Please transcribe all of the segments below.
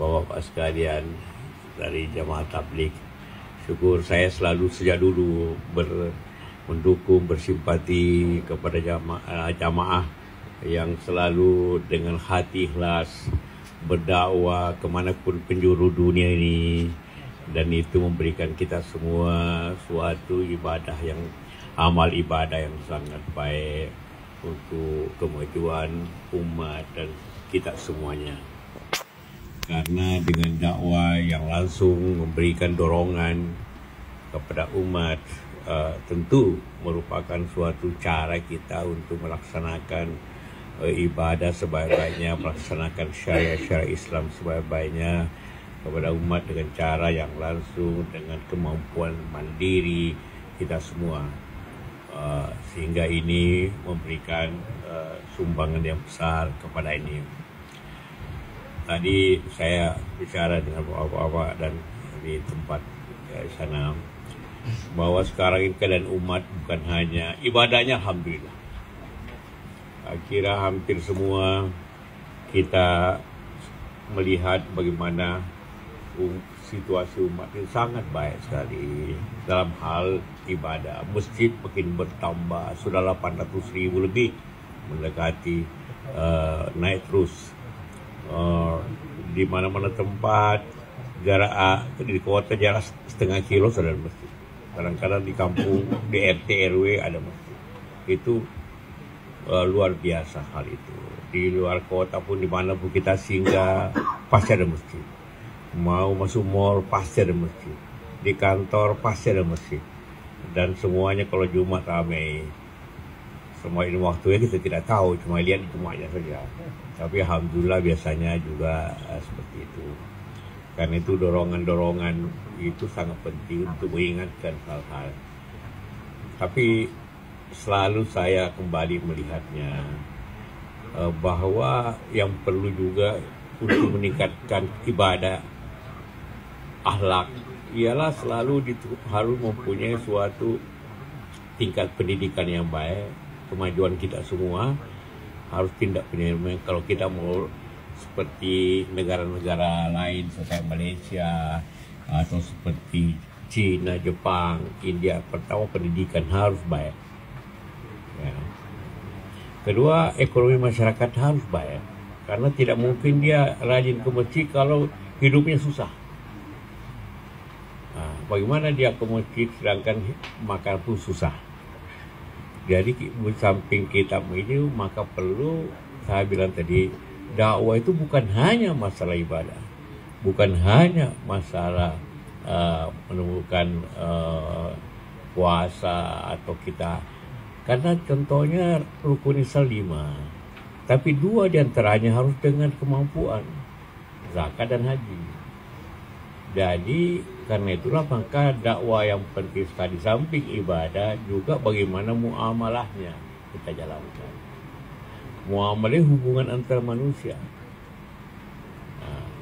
Bapak sekalian dari jamaah tabligh. Syukur saya selalu sejak dulu mendukung, bersimpati kepada jamaah yang selalu dengan hati ikhlas berdakwah kemanapun penjuru dunia ini, dan itu memberikan kita semua suatu ibadah yang amal ibadah yang sangat baik untuk kemajuan umat dan kita semuanya. Karena dengan dakwah yang langsung memberikan dorongan kepada umat, tentu merupakan suatu cara kita untuk melaksanakan ibadah sebaik-baiknya, melaksanakan syariat Islam sebaik-baiknya kepada umat dengan cara yang langsung, dengan kemampuan mandiri kita semua, sehingga ini memberikan sumbangan yang besar kepada ini. Tadi saya bicara dengan bapak-bapak dan di tempat sana bahwa sekarang ini keadaan umat bukan hanya ibadahnya, alhamdulillah. Kira hampir semua kita melihat bagaimana situasi umat ini sangat baik sekali dalam hal ibadah. Masjid makin bertambah, sudah 800.000 lebih, mendekati naik terus. Di mana-mana tempat jarak di kota jarak setengah kilo sudah ada masjid. Kadang-kadang di kampung, di RT RW ada masjid. Itu luar biasa hal itu. Di luar kota pun, di mana pun kita singgah pasti ada masjid. Mau masuk mall pasti ada masjid. Di kantor pasti ada masjid. Dan semuanya kalau Jumat ramai. Semua ini waktunya kita tidak tahu, cuma lihat di Jumatnya saja. Tapi alhamdulillah biasanya juga seperti itu. Karena itu dorongan-dorongan itu sangat penting untuk mengingatkan hal-hal. Tapi selalu saya kembali melihatnya bahwa yang perlu juga untuk meningkatkan ibadah akhlak ialah selalu harus mempunyai suatu tingkat pendidikan yang baik. Kemajuan kita semua harus tindak penyelamatan. Kalau kita mau seperti negara-negara lain seperti Malaysia atau seperti China, Jepang, India, pertama pendidikan harus baik. Ya. Kedua, ekonomi masyarakat harus baik. Karena tidak mungkin dia rajin ke masjid kalau hidupnya susah. Nah, bagaimana dia ke masjid sedangkan makan pun susah? Jadi di samping kita ini maka perlu, saya bilang tadi, dakwah itu bukan hanya masalah ibadah, bukan hanya masalah menemukan puasa atau kita, karena contohnya rukun Islam 5, tapi 2 diantaranya harus dengan kemampuan, zakat dan haji. Jadi karena itulah maka dakwah yang penting sekali, samping ibadah juga bagaimana muamalahnya kita jalankan. Muamalah hubungan antar manusia.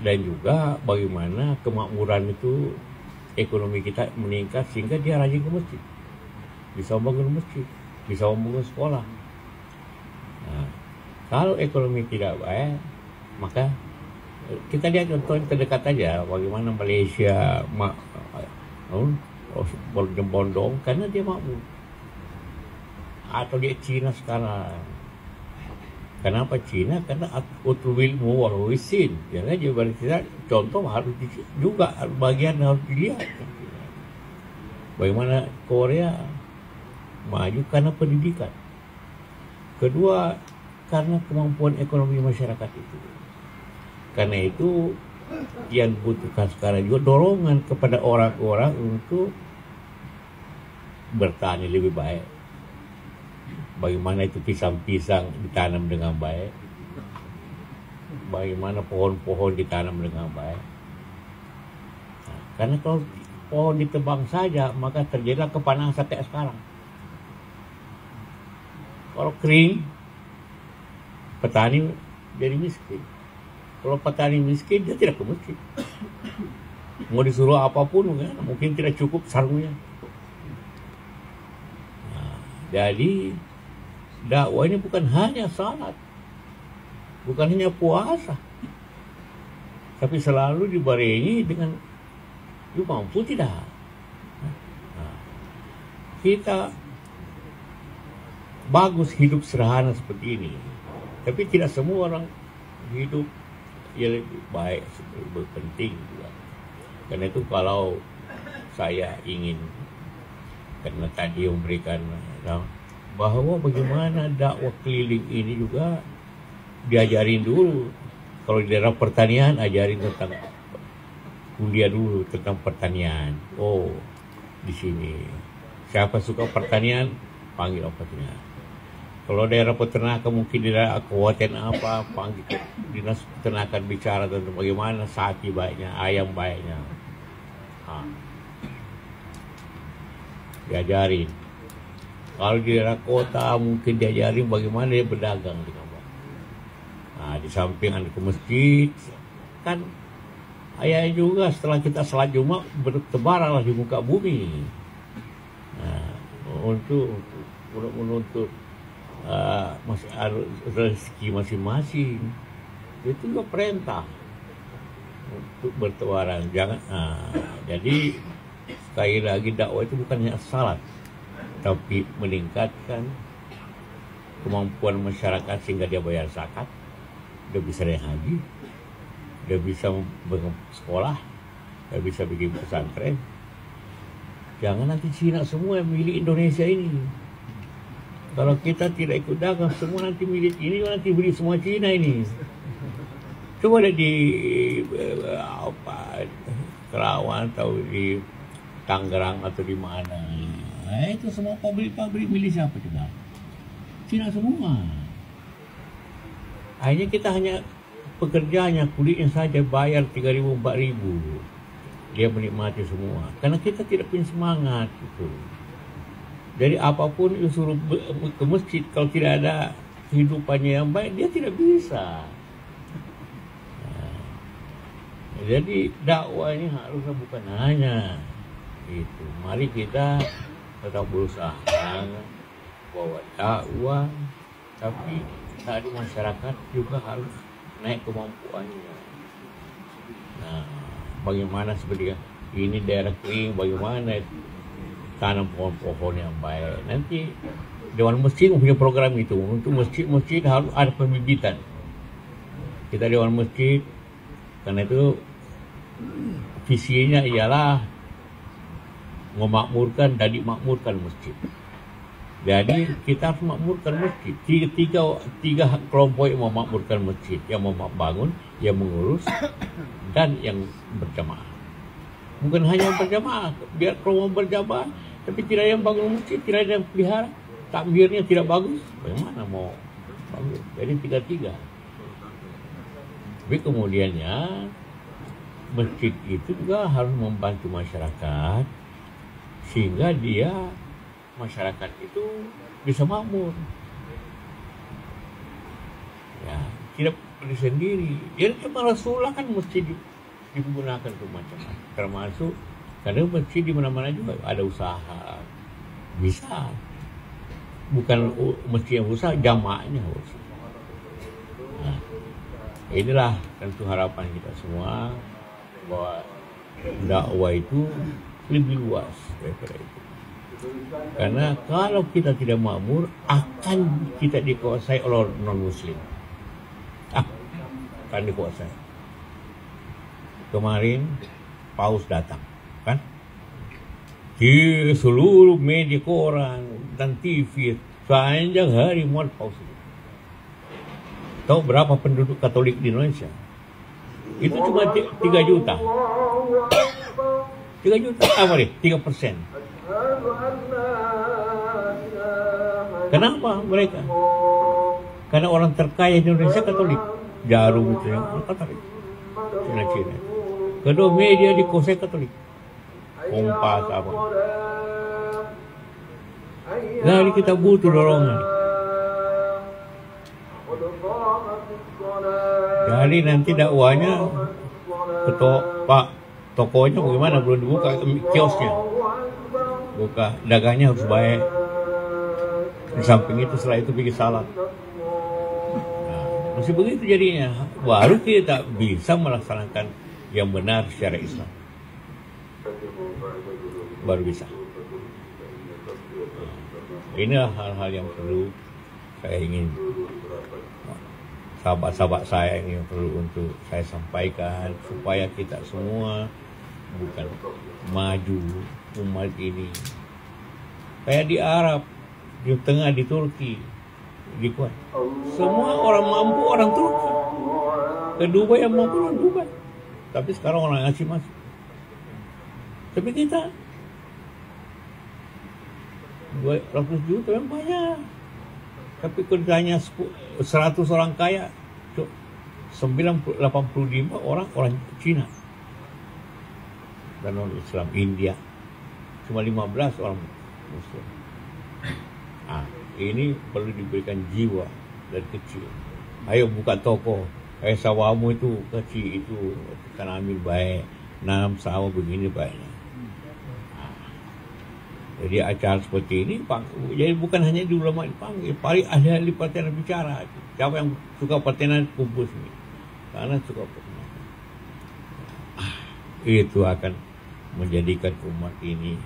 Dan juga bagaimana kemakmuran itu, ekonomi kita meningkat sehingga dia rajin ke masjid. Bisa membangun masjid, bisa membangun sekolah. Nah, kalau ekonomi tidak baik, maka kita lihat contoh terdekat aja bagaimana Malaysia bondong karena dia makmur, atau dia Cina sekarang. Kenapa Cina? Karena utul ilmu wal wisin. Jadi kita contoh harus juga bagian harus dilihat. Bagaimana Korea maju karena pendidikan. Kedua, karena kemampuan ekonomi masyarakat itu. Karena itu yang dibutuhkan sekarang juga dorongan kepada orang-orang untuk bertani lebih baik. Bagaimana itu pisang-pisang ditanam dengan baik, bagaimana pohon-pohon ditanam dengan baik. Nah, karena kalau pohon ditebang saja maka terjadilah kepanasan kayak sekarang. Kalau kering, petani jadi miskin. Kalau petani miskin, dia tidak ke masjid. Mau disuruh apapun, kan? Mungkin tidak cukup sarungnya. Nah, jadi dakwah ini bukan hanya salat, bukan hanya puasa, tapi selalu dibarengi dengan lu mampu tidak. Nah, kita bagus hidup sederhana seperti ini, tapi tidak semua orang hidup ya lebih baik, lebih penting juga. Karena itu kalau saya ingin, karena tadi memberikan bahwa bagaimana dakwah keliling ini juga diajarin dulu. Kalau di daerah pertanian, ajarin tentang kuliah dulu tentang pertanian. Oh, di sini siapa suka pertanian, panggil pertanian. Kalau daerah peternakan mungkin di daerah kabupaten apa, panggil dinas peternakan bicara tentang bagaimana sapi baiknya, ayam baiknya. Diajarin. Kalau di daerah kota mungkin diajarin bagaimana dia berdagang di kampung. Nah, di samping ada ke masjid, kan ayahnya juga setelah kita salat Jumat bertebaranlah di muka bumi. Nah, untuk menuntut rezeki masing-masing. Itu juga perintah untuk bertebaran. Jangan. Jadi sekali lagi dakwah itu bukan hanya salat, tapi meningkatkan kemampuan masyarakat sehingga dia bayar zakat, dia bisa naik haji, dia bisa sekolah, dia bisa bikin pesantren. Jangan nanti Cina semua yang milik Indonesia ini. Kalau kita tidak ikut dagang, semua nanti milik ini, nanti beli semua Cina ini. Coba ada di Kerawang atau di Tangerang atau di mana. Nah, itu semua pabrik-pabrik milik siapa coba? Cina semua. Akhirnya kita hanya pekerjanya, kulitnya saja bayar 3.000, 4.000. Dia menikmati semua. Karena kita tidak punya semangat gitu. Jadi apapun disuruh ke masjid, kalau tidak ada kehidupannya yang baik, dia tidak bisa. Nah, jadi dakwah ini harusnya bukan hanya itu. Mari kita tetap berusaha bawa dakwah, tapi dari masyarakat juga harus naik kemampuannya. Nah, bagaimana seperti ini daerah kering, bagaimana tanam pohon-pohon yang baik. Nanti Dewan Masjid punya program itu. Untuk masjid-masjid harus ada pembibitan. Kita Dewan Masjid, karena itu visinya ialah memakmurkan dan dimakmurkan masjid. Jadi kita harus memakmurkan masjid. Tiga kelompok yang memakmurkan masjid, yang membangun, yang mengurus, dan yang berjamaah. Bukan hanya yang berjamaah, biar kelompok berjamaah, tapi tidak yang bangun masjid, tidak ada yang pelihara, takbirnya tidak bagus, bagaimana mau bagus? Jadi tiga. Tapi kemudiannya masjid itu juga harus membantu masyarakat sehingga masyarakat itu bisa makmur. Ya, tidak berdiri sendiri. Jadi cuma Rasulullah kan masjid digunakan untuk macam-macam, termasuk karena masjid di mana-mana juga ada usaha, bisa. Bukan masjid yang usaha, jamaahnya usaha. Nah, inilah tentu harapan kita semua bahwa dakwah itu lebih luas daripada itu. Karena kalau kita tidak makmur, akan kita dikuasai oleh non-muslim. Akan dikuasai. Kemarin Paus datang, kan? Di seluruh media koran dan TV sepanjang hari muat Paus itu. Tahu berapa penduduk Katolik di Indonesia? Itu cuma 3 juta. 3 juta apa nih? 3%. Kenapa mereka? Karena orang terkaya di Indonesia Katolik. Jarum itu yang Katolik. Cina. Kedua media dikuasai Katolik. Kompas apa. Jadi kita butuh dorongan. Jadi nanti dakwanya Pak tokonya bagaimana, belum dibuka kiosnya. Buka, dagangnya harus baik. Di samping itu setelah itu bikin salad. Nah, Masih begitu jadinya, baru kita bisa melaksanakan yang benar secara Islam. Baru bisa. Inilah hal-hal yang perlu saya ingin, sahabat-sahabat saya ini yang perlu untuk saya sampaikan, supaya kita semua bukan maju umat ini kayak di Arab, di tengah, di Turki, di Kuwait. Semua orang mampu orang Turki, ke Dubai yang mampu orang Dubai, tapi sekarang orang asing masuk. Tapi kita 200 juta yang banyak, tapi kerjanya 100 orang kaya, 85 orang Cina dan orang Islam. India cuma 15 orang Muslim. Ini perlu diberikan jiwa dari kecil. Ayo buka toko, kayak sawamu itu kecil itu kan ambil baik, nanam sawah begini baiknya. Jadi acara seperti ini, jadi bukan hanya di ulama dipanggil, paling ahli-ahli pertanian bicara. Siapa yang suka pertanian kumpul sini, karena suka pertanian. Itu akan menjadikan umat ini,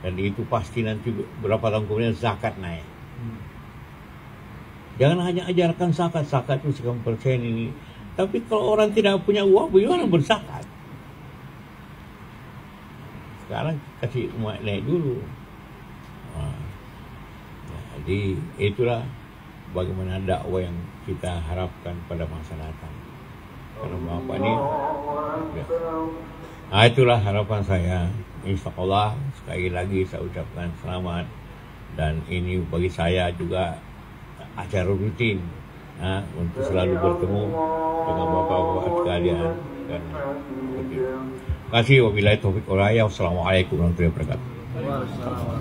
dan itu pasti nanti berapa tahun kemudian zakat naik. Jangan hanya ajarkan zakat itu sekian persen ini, tapi kalau orang tidak punya uang, bagaimana berzakat? Sekarang kasih umat naik dulu. Jadi itulah bagaimana dakwah yang kita harapkan pada masa datang. Karena Bapak ini, itulah harapan saya. Insya Allah sekali lagi saya ucapkan selamat, dan ini bagi saya juga acara rutin untuk selalu bertemu dengan bapak-bapak sekalian. Dan terima kasih. Wabillahi taufiq wal hidayah. Wassalamualaikum warahmatullahi wabarakatuh.